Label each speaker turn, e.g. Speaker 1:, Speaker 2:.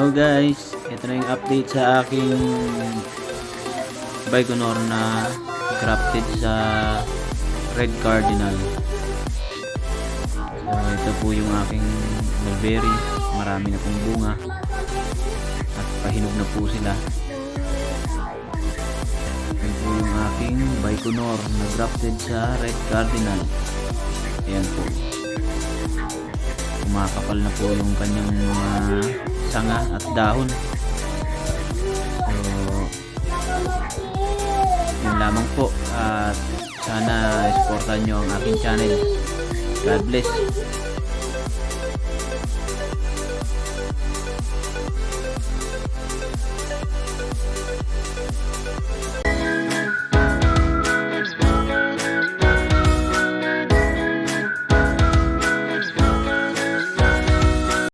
Speaker 1: Hello guys, ito na yung update sa aking Baikonur na grafted sa Red Cardinal. So ito po yung aking mulberry, marami na pong bunga at pahinog na po sila. Ito po yung aking Baikonur na grafted sa Red Cardinal. Ayan po, kumakapal na po yung kanyang mga sanga at dahon. So yun lamang po, at sana supportan nyo ang aking channel. God bless.